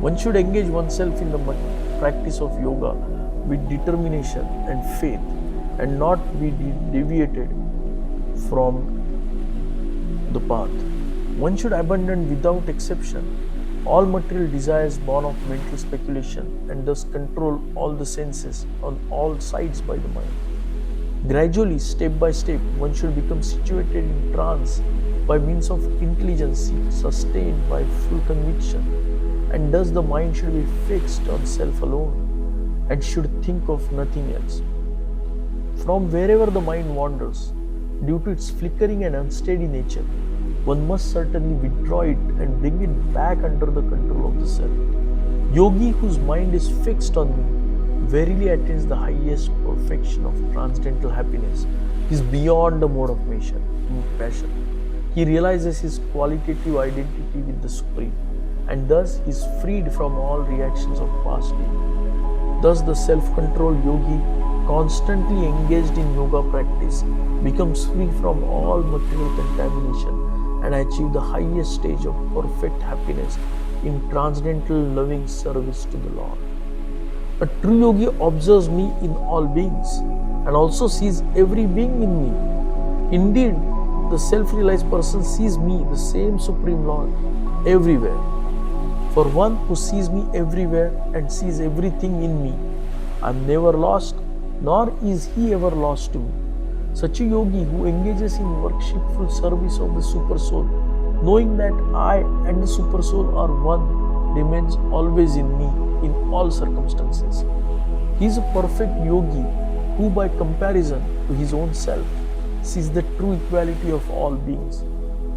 One should engage oneself in the practice of yoga with determination and faith and not be deviated from the path. One should abandon without exception all material desires born of mental speculation and thus control all the senses on all sides by the mind. Gradually, step by step, one should become situated in trance by means of intelligence sustained by full conviction, and thus the mind should be fixed on self alone and should think of nothing else. From wherever the mind wanders, due to its flickering and unsteady nature, one must certainly withdraw it and bring it back under the control of the self. Yogi whose mind is fixed on me verily attains the highest perfection of transcendental happiness. He is beyond the mode of passion. He realizes his qualitative identity with the Supreme, and thus he is freed from all reactions of past life. Thus the self-controlled yogi, constantly engaged in yoga practice, becomes free from all material contamination and achieve the highest stage of perfect happiness in transcendental loving service to the Lord. A true yogi observes me in all beings and also sees every being in me. Indeed, the self-realized person sees me, the same Supreme Lord, everywhere. For one who sees me everywhere and sees everything in me, I am never lost, nor is he ever lost to me. Such a yogi who engages in worshipful service of the Super Soul, knowing that I and the Super Soul are one, remains always in me in all circumstances. He is a perfect yogi who, by comparison to his own self, sees the true equality of all beings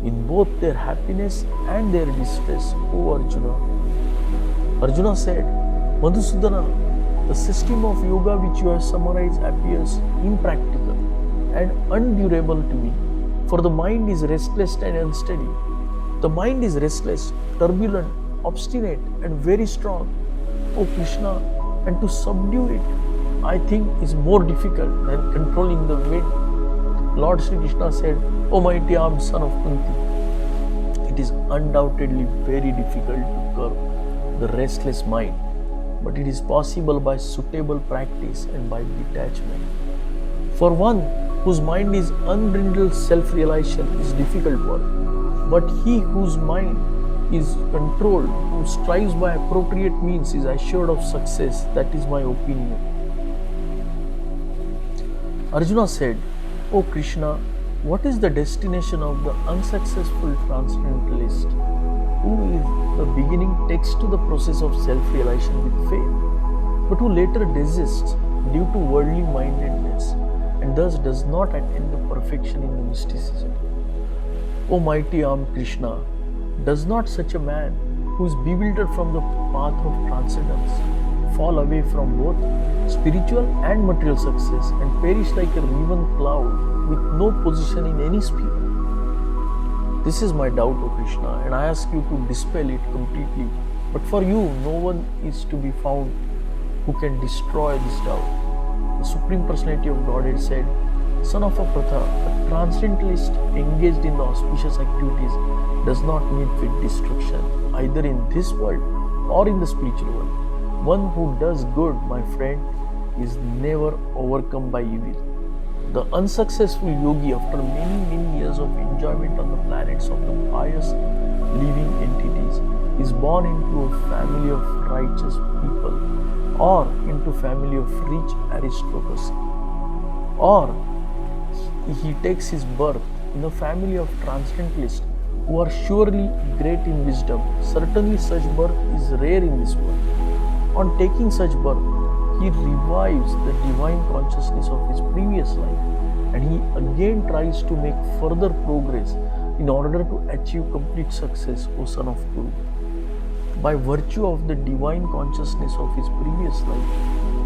in both their happiness and their distress, O Arjuna. Arjuna said, Madhusudana, the system of yoga which you have summarized appears impractical and undurable to me, for the mind is restless and unsteady. The mind is restless, turbulent, obstinate, and very strong, O Krishna, and to subdue it, I think, is more difficult than controlling the wind. Lord Sri Krishna said, O mighty armed son of Kunti, it is undoubtedly very difficult to curb the restless mind, but it is possible by suitable practice and by detachment. For one whose mind is unbridled, self-realization is difficult work, but he whose mind is controlled, who strives by appropriate means, is assured of success. That is my opinion. Arjuna said, O Krishna, what is the destination of the unsuccessful transcendentalist who in the beginning takes to the process of self-realization with faith, but who later desists due to worldly mindedness and thus does not attain the perfection in the mysticism? O mighty armed Krishna, does not such a man who is bewildered from the path of transcendence fall away from both spiritual and material success and perish like a riven cloud with no position in any sphere? This is my doubt, O Krishna, and I ask you to dispel it completely. But for you, no one is to be found who can destroy this doubt. The Supreme Personality of Godhead said, Son of a Pratha, a transcendentalist engaged in the auspicious activities does not meet with destruction, either in this world or in the spiritual world. One who does good, my friend, is never overcome by evil. The unsuccessful yogi, after many years of enjoyment on the planets of the pious living entities, is born into a family of righteous people or into a family of rich aristocracy, or he takes his birth in a family of transcendentalists who are surely great in wisdom. Certainly such birth is rare in this world. On taking such birth, he revives the divine consciousness of his previous life, and he again tries to make further progress in order to achieve complete success, O son of Kuru. By virtue of the divine consciousness of his previous life,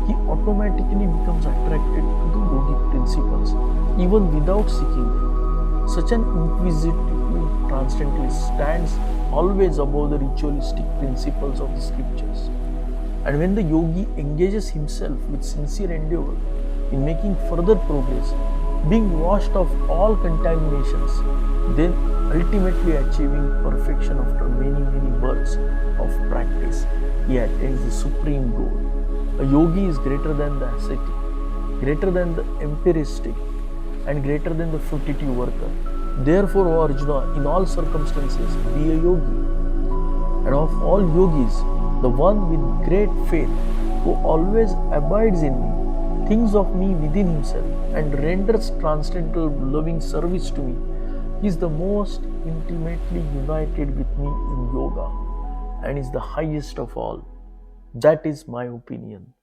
he automatically becomes attracted to the yogic principles, even without seeking them. Such an inquisitive transcendentalist stands always above the ritualistic principles of the scriptures. And when the yogi engages himself with sincere endeavor in making further progress, being washed of all contaminations, then ultimately achieving perfection after many births of practice, he attains the supreme goal. A yogi is greater than the ascetic, greater than the empiristic, and greater than the fruitive worker. Therefore, O Arjuna, in all circumstances, be a yogi. And of all yogis, the one with great faith, who always abides in me, thinks of me within himself, and renders transcendental loving service to me, is the most intimately united with me in yoga and is the highest of all. That is my opinion.